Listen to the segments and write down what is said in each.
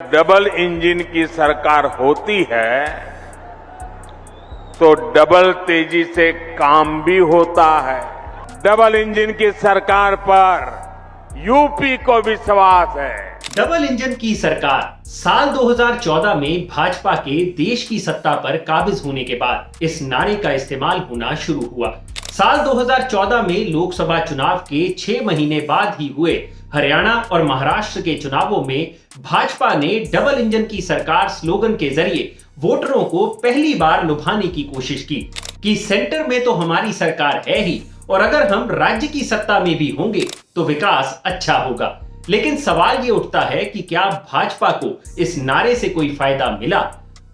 Double engine की सरकार होती है तो डबल तेजी से काम भी होता है। डबल इंजन की सरकार पर यूपी को विश्वास है। डबल इंजन की सरकार साल 2014 में भाजपा के देश की सत्ता पर काबिज होने के बाद इस नारे का इस्तेमाल होना शुरू हुआ। साल 2014 में लोकसभा चुनाव के 6 महीने बाद ही हुए हरियाणा और महाराष्ट्र के चुनावों में भाजपा ने डबल इंजन की सरकार स्लोगन के जरिए वोटरों को पहली बार लुभाने की कोशिश की कि सेंटर में तो हमारी सरकार है ही और अगर हम राज्य की सत्ता में भी होंगे तो विकास अच्छा होगा। लेकिन सवाल ये उठता है कि क्या भाजपा को इस नारे से कोई फायदा मिला?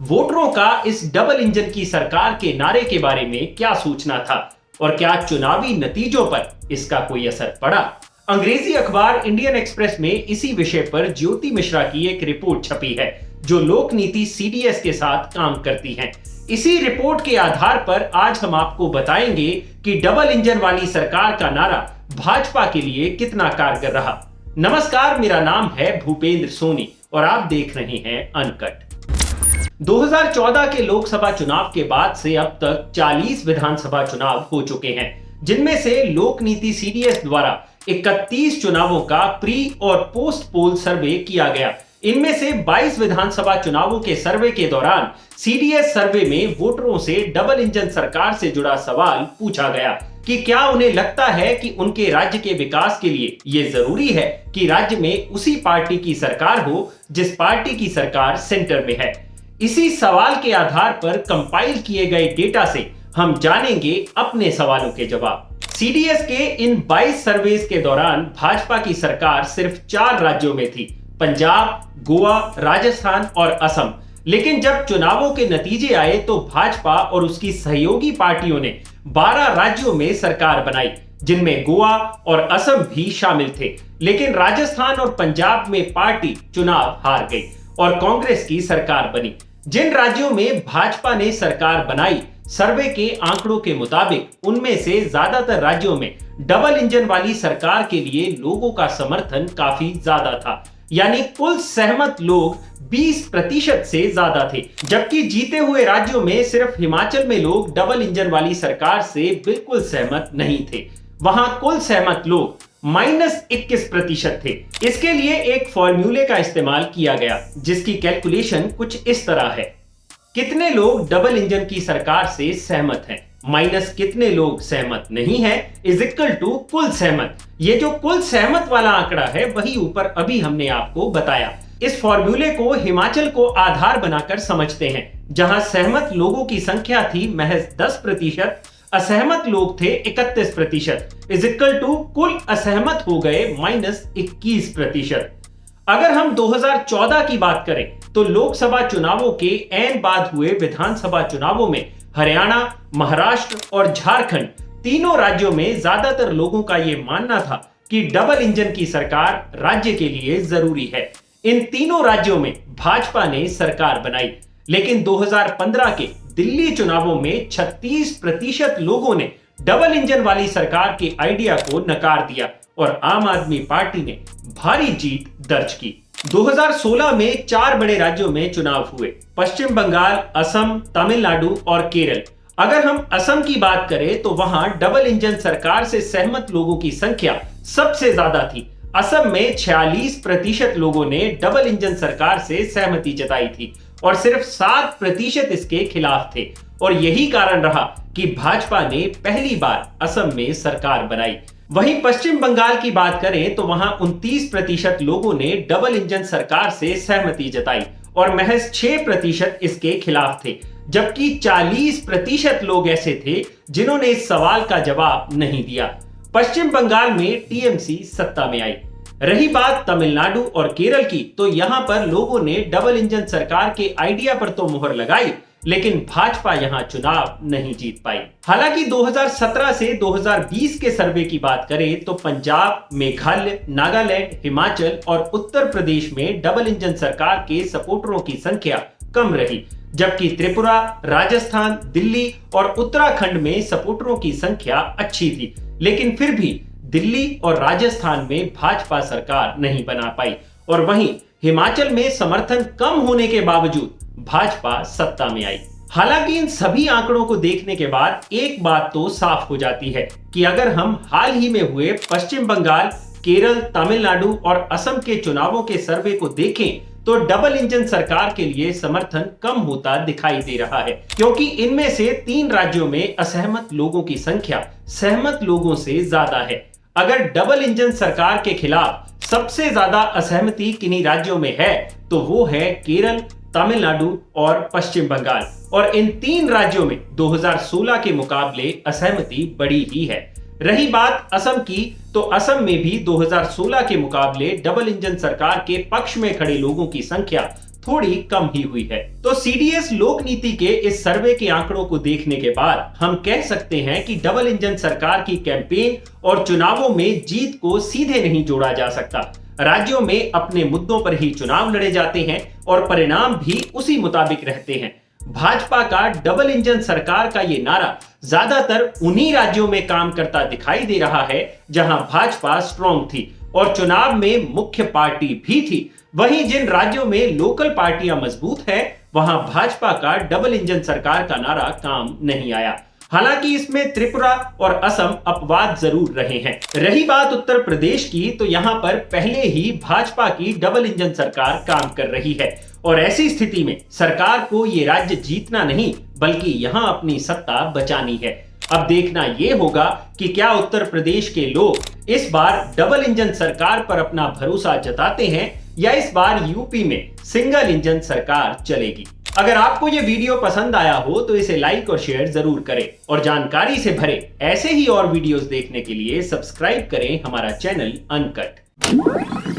वोटरों का इस डबल इंजन की सरकार के नारे के बारे में क्या सोचना था और क्या चुनावी नतीजों पर इसका कोई असर पड़ा? अंग्रेजी अखबार इंडियन एक्सप्रेस में इसी विषय पर ज्योति मिश्रा की एक रिपोर्ट छपी है जो लोक नीति सीडीएस के साथ काम करती है। इसी रिपोर्ट के आधार पर आज हम आपको बताएंगे कि डबल इंजन वाली सरकार का नारा भाजपा के लिए कितना कारगर रहा। नमस्कार, मेरा नाम है भूपेंद्र सोनी और आप देख रहे हैं अनकट। 2014 के लोकसभा चुनाव के बाद से अब तक 40 विधानसभा चुनाव हो चुके हैं, जिनमें से लोक नीति सीडीएस द्वारा 31 चुनावों का प्री और पोस्ट पोल सर्वे किया गया। इनमें से 22 विधानसभा चुनावों के सर्वे के दौरान सीडीएस सर्वे में वोटरों से डबल इंजन सरकार से जुड़ा सवाल पूछा गया कि क्या उन्हें लगता है कि उनके राज्य के विकास के लिए यह जरूरी है कि राज्य में उसी पार्टी की सरकार हो जिस पार्टी की सरकार सेंटर में है। इसी सवाल के आधार पर कंपाइल किए गए डेटा से हम जानेंगे अपने सवालों के जवाब। सीडीएस के इन 22 सर्वेस के दौरान भाजपा की सरकार सिर्फ 4 राज्यों में थी, पंजाब, गोवा, राजस्थान और असम। लेकिन जब चुनावों के नतीजे आए तो भाजपा और उसकी सहयोगी पार्टियों ने 12 राज्यों में सरकार बनाई, जिनमें गोवा और असम भी शामिल थे। लेकिन राजस्थान और पंजाब में पार्टी चुनाव हार गई और कांग्रेस की सरकार बनी। जिन राज्यों में भाजपा ने सरकार बनाई, सर्वे के आंकड़ों के मुताबिक उनमें से ज्यादातर राज्यों में डबल इंजन वाली सरकार के लिए लोगों का समर्थन काफी ज्यादा था, यानी कुल सहमत लोग 20% से ज्यादा थे। जबकि जीते हुए राज्यों में सिर्फ हिमाचल में लोग डबल इंजन वाली सरकार से बिल्कुल सहमत नहीं थे। वहां कुल सहमत लोग -21% थे। इसके लिए एक फॉर्मूले का इस्तेमाल किया गया जिसकी कैलकुलेशन कुछ इस तरह है। कितने लोग डबल इंजन की सरकार से सहमत हैं माइनस कितने लोग सहमत नहीं हैं इज इक्वल टू कुल सहमत। ये जो कुल सहमत वाला आंकड़ा है वही ऊपर अभी हमने आपको बताया। इस फॉर्मूले को हिमाचल को आधार बनाकर समझते हैं, जहां सहमत लोगों की संख्या थी महज 10%, असहमत लोग थे 31%, इज इक्वल टू कुल असहमत हो गए -21%। अगर हम 2014 की बात करें तो लोकसभा चुनावों के ऐन बाद हुए विधानसभा चुनावों में हरियाणा, महाराष्ट्र और झारखंड तीनों राज्यों में ज्यादातर लोगों का यह मानना था कि डबल इंजन की सरकार राज्य के लिए जरूरी है। इन तीनों राज्यों में भाजपा ने सरकार बनाई, लेकिन 2015 के दिल्ली चुनावों में 36% लोगों ने डबल इंजन वाली सरकार के आइडिया को नकार दिया और आम आदमी पार्टी ने भारी जीत दर्ज की। 2016 में 4 बड़े राज्यों में चुनाव हुए, पश्चिम बंगाल, असम, तमिलनाडु और केरल। अगर हम असम की बात करें तो वहां डबल इंजन सरकार से सहमत लोगों की संख्या सबसे ज्यादा थी। असम में 46% लोगों ने डबल इंजन सरकार से सहमति जताई थी और सिर्फ 7% इसके खिलाफ थे। और यही कारण रहा कि भाजपा ने पहली बार असम में सरकार बनाई। वहीं पश्चिम बंगाल की बात करें तो वहां 29% लोगों ने डबल इंजन सरकार से सहमति जताई और महज 6% इसके खिलाफ थे, जबकि 40% लोग ऐसे थे जिन्होंने इस सवाल का जवाब नहीं दिया। पश्चिम बंगाल में टीएमसी सत्ता में आई। रही बात तमिलनाडु और केरल की, तो यहां पर लोगों ने डबल इंजन सरकार के आइडिया पर तो मुहर लगाई, लेकिन भाजपा यहां चुनाव नहीं जीत पाई। हालांकि 2017 से 2020 के सर्वे की बात करें तो पंजाब, मेघालय, नागालैंड, हिमाचल और उत्तर प्रदेश में डबल इंजन सरकार के सपोर्टरों की संख्या कम रही, जबकि त्रिपुरा, राजस्थान, दिल्ली और उत्तराखंड में सपोर्टरों की संख्या अच्छी थी। लेकिन फिर भी दिल्ली और राजस्थान में भाजपा सरकार नहीं बना पाई और वहीं हिमाचल में समर्थन कम होने के बावजूद भाजपा सत्ता में आई। हालांकि इन सभी आंकड़ों को देखने के बाद एक बात तो साफ हो जाती है कि अगर हम हाल ही में हुए पश्चिम बंगाल, केरल, तमिलनाडु और असम के चुनावों के सर्वे को देखें तो डबल इंजन सरकार के लिए समर्थन कम होता दिखाई दे रहा है, क्योंकि इनमें से 3 राज्यों में असहमत लोगों की संख्या सहमत लोगों से ज्यादा है। अगर डबल इंजन सरकार के खिलाफ सबसे ज्यादा असहमति किन्हीं राज्यों में है तो वो है केरल, तमिलनाडु और पश्चिम बंगाल। और इन 3 राज्यों में 2016 के मुकाबले असहमति बड़ी ही है। रही बात असम की, तो असम में भी 2016 के मुकाबले डबल इंजन सरकार के पक्ष में खड़े लोगों की संख्या थोड़ी कम ही हुई है। तो सीडीएस लोक नीति के इस सर्वे के आंकड़ों को देखने के बाद हम कह सकते हैं कि डबल इंजन सरकार की कैंपेन और चुनावों में जीत को सीधे नहीं जोड़ा जा सकता। राज्यों में अपने मुद्दों पर ही चुनाव लड़े जाते हैं और परिणाम भी उसी मुताबिक रहते हैं। भाजपा का डबल इंजन सरकार का ये नारा ज्यादातर उन्हीं राज्यों में काम करता दिखाई दे रहा है जहां भाजपा स्ट्रॉन्ग थी और चुनाव में मुख्य पार्टी भी थी। वहीं जिन राज्यों में लोकल पार्टियां मजबूत है वहां भाजपा का डबल इंजन सरकार का नारा काम नहीं आया। हालांकि इसमें त्रिपुरा और असम अपवाद जरूर रहे हैं। रही बात उत्तर प्रदेश की, तो यहां पर पहले ही भाजपा की डबल इंजन सरकार काम कर रही है और ऐसी स्थिति में सरकार को ये राज्य जीतना नहीं बल्कि यहां अपनी सत्ता बचानी है। अब देखना यह होगा कि क्या उत्तर प्रदेश के लोग इस बार डबल इंजन सरकार पर अपना भरोसा जताते हैं या इस बार यूपी में सिंगल इंजन सरकार चलेगी। अगर आपको यह वीडियो पसंद आया हो तो इसे लाइक और शेयर जरूर करें और जानकारी से भरे ऐसे ही और वीडियोस देखने के लिए सब्सक्राइब करें हमारा चैनल अनकट।